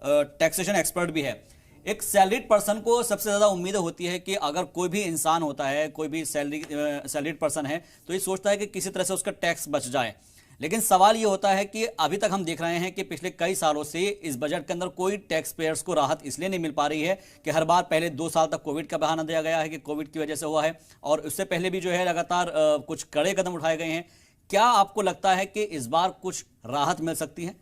Taxation expert भी है। एक सैलरीड पर्सन को सबसे ज्यादा उम्मीद होती है कि अगर कोई भी इंसान होता है, कोई भी सैलरीड पर्सन है, तो ये सोचता है कि किसी तरह से उसका टैक्स बच जाए। लेकिन सवाल ये होता है कि अभी तक हम देख रहे हैं कि पिछले कई सालों से इस बजट के अंदर कोई टैक्स पेयर्स को राहत इसलिए नहीं मिल पा रही है कि हर बार पहले 2 साल तक कोविड का बहाना दिया गया है कि कोविड की वजह से हुआ है, और उससे पहले भी जो है लगातार कुछ कड़े कदम उठाए गए हैं। क्या आपको लगता है कि इस बार कुछ राहत मिल सकती है?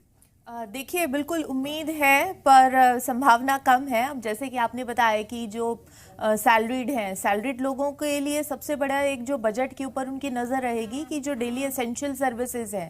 देखिए, बिल्कुल उम्मीद है, पर संभावना कम है। अब जैसे कि आपने बताया कि जो सैलरीड हैं, सैलरीड लोगों के लिए सबसे बड़ा एक जो बजट के ऊपर उनकी नज़र रहेगी कि जो डेली एसेंशियल सर्विसेज हैं,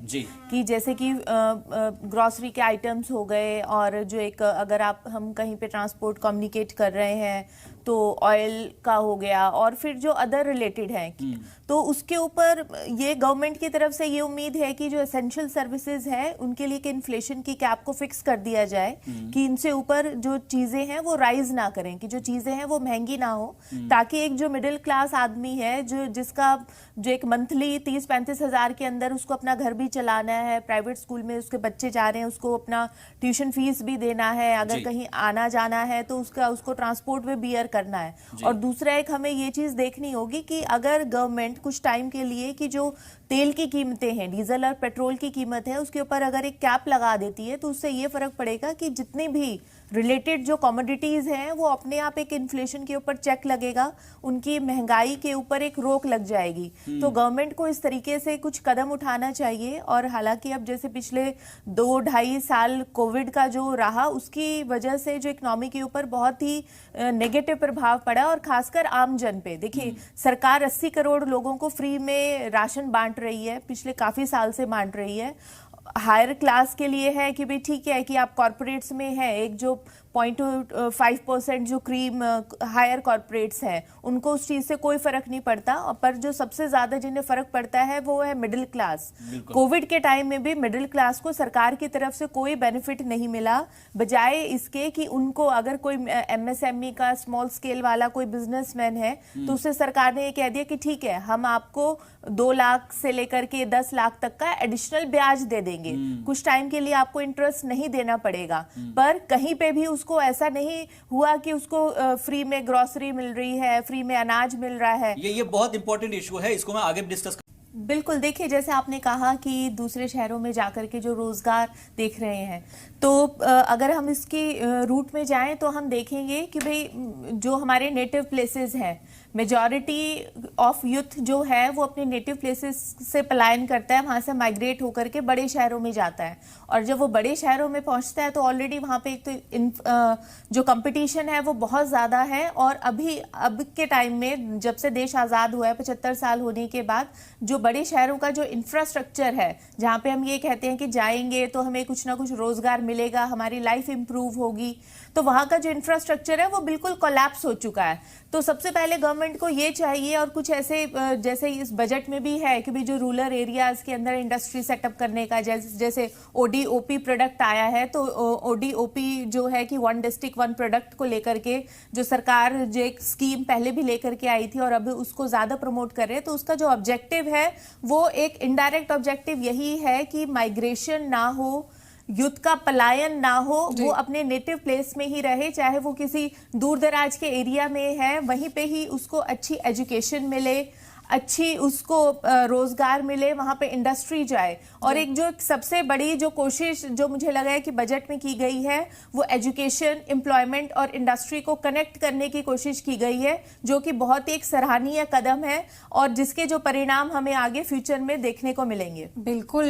कि जैसे कि ग्रॉसरी के आइटम्स हो गए, और जो एक अगर हम कहीं पे ट्रांसपोर्ट कम्युनिकेट कर रहे हैं तो ऑयल का हो गया, और फिर जो अदर रिलेटेड हैं, तो उसके ऊपर ये गवर्नमेंट की तरफ से ये उम्मीद है कि जो एसेंशियल सर्विसेज है उनके लिए कि इन्फ्लेशन की कैप को फिक्स कर दिया जाए, कि इनसे ऊपर जो चीजें हैं वो राइज ना करें, कि जो चीजें हैं वो महंगी ना हो, ताकि एक जो मिडिल क्लास आदमी है, जिसका जो एक मंथली 30-35 हजार के अंदर उसको अपना घर भी चलाना है, प्राइवेट स्कूल में उसके बच्चे जा रहे हैं, उसको अपना ट्यूशन फीस भी देना है, अगर कहीं आना जाना है तो उसको ट्रांसपोर्ट में बियर करना है। और दूसरा एक हमें ये चीज देखनी होगी कि अगर गवर्नमेंट कुछ टाइम के लिए कि जो तेल की कीमतें हैं, डीजल और पेट्रोल की कीमत है, उसके ऊपर अगर एक कैप लगा देती है, तो उससे ये फर्क पड़ेगा कि जितनी भी रिलेटेड जो कमोडिटीज हैं वो अपने आप एक इन्फ्लेशन के ऊपर चेक लगेगा, उनकी महंगाई के ऊपर एक रोक लग जाएगी। तो गवर्नमेंट को इस तरीके से कुछ कदम उठाना चाहिए। और हालांकि अब जैसे पिछले 2-2.5 साल कोविड का जो रहा, उसकी वजह से जो इकोनॉमी के ऊपर बहुत ही नेगेटिव प्रभाव पड़ा, और खासकर आम जन पे। देखिए, सरकार 80 करोड़ लोगों को फ्री में राशन बांट रही है, पिछले काफी साल से बांट रही है। हायर क्लास के लिए है कि भाई ठीक है कि आप कॉर्पोरेट्स में है, एक जो 0.5% जो क्रीम हायर कॉर्पोरेट्स हैं, उनको उस चीज से कोई फर्क नहीं पड़ता, पर जो सबसे ज्यादा जिन्हें फर्क पड़ता है वो है मिडिल क्लास। कोविड के टाइम में भी मिडिल क्लास को सरकार की तरफ से कोई बेनिफिट नहीं मिला, बजाय इसके कि उनको अगर कोई एमएसएमई का स्मॉल स्केल वाला कोई बिजनेसमैन है, तो उससे सरकार ने ये कह दिया कि ठीक है, हम आपको 2 लाख से लेकर के 10 लाख तक का एडिशनल ब्याज दे देंगे, कुछ टाइम के लिए आपको इंटरेस्ट नहीं देना पड़ेगा। पर कहीं पे भी उसको ऐसा नहीं हुआ कि उसको फ्री में ग्रोसरी मिल रही है, फ्री में अनाज मिल रहा है। ये बहुत इंपॉर्टेंट इशू है, इसको मैं आगे डिस्कस। बिल्कुल, देखिए, जैसे आपने कहा कि दूसरे शहरों में जाकर के जो रोजगार देख रहे हैं, तो अगर हम इसकी रूट में जाएं तो हम देखेंगे कि भाई जो हमारे नेटिव प्लेसेस हैं, मेजॉरिटी ऑफ यूथ जो है वो अपने नेटिव प्लेसेस से पलायन करता है, वहाँ से माइग्रेट होकर के बड़े शहरों में जाता है। और जब वो बड़े शहरों में पहुँचता है तो ऑलरेडी वहाँ पे एक तो जो कंपटीशन है वो बहुत ज़्यादा है। और अब के टाइम में, जब से देश आज़ाद हुआ है 75 साल होने के बाद, जो बड़े शहरों का जो इंफ्रास्ट्रक्चर है, जहाँ पे हम ये कहते हैं कि जाएंगे तो हमें कुछ ना कुछ रोजगार मिलेगा, हमारी लाइफ इंप्रूव होगी, तो वहाँ का जो इंफ्रास्ट्रक्चर है वो बिल्कुल कोलैप्स हो चुका है। तो सबसे पहले गवर्नमेंट को ये चाहिए, और कुछ ऐसे जैसे इस बजट में भी है कि भी जो रूरल एरियाज के अंदर इंडस्ट्री सेटअप करने का, जैसे ओडीओपी प्रोडक्ट आया है, तो ओडीओपी जो है कि 1 डिस्ट्रिक्ट 1 प्रोडक्ट को लेकर के जो सरकार जो एक स्कीम पहले भी लेकर के आई थी और अब उसको ज्यादा प्रमोट कर रहे हैं, तो उसका जो ऑब्जेक्टिव है वो एक इनडायरेक्ट ऑब्जेक्टिव यही है कि माइग्रेशन ना हो, युद्ध का पलायन ना हो, वो अपने नेटिव प्लेस में ही रहे, चाहे वो किसी दूर दराज के एरिया में है, वहीं पे ही उसको अच्छी एजुकेशन मिले, अच्छी उसको रोजगार मिले, वहां पे इंडस्ट्री जाए। और एक जो सबसे बड़ी जो कोशिश जो मुझे लगा है कि बजट में की गई है, वो एजुकेशन, एम्प्लॉयमेंट और इंडस्ट्री को कनेक्ट करने की कोशिश की गई है, जो कि बहुत एक सराहनीय कदम है और जिसके जो परिणाम हमें आगे फ्यूचर में देखने को मिलेंगे। बिल्कुल।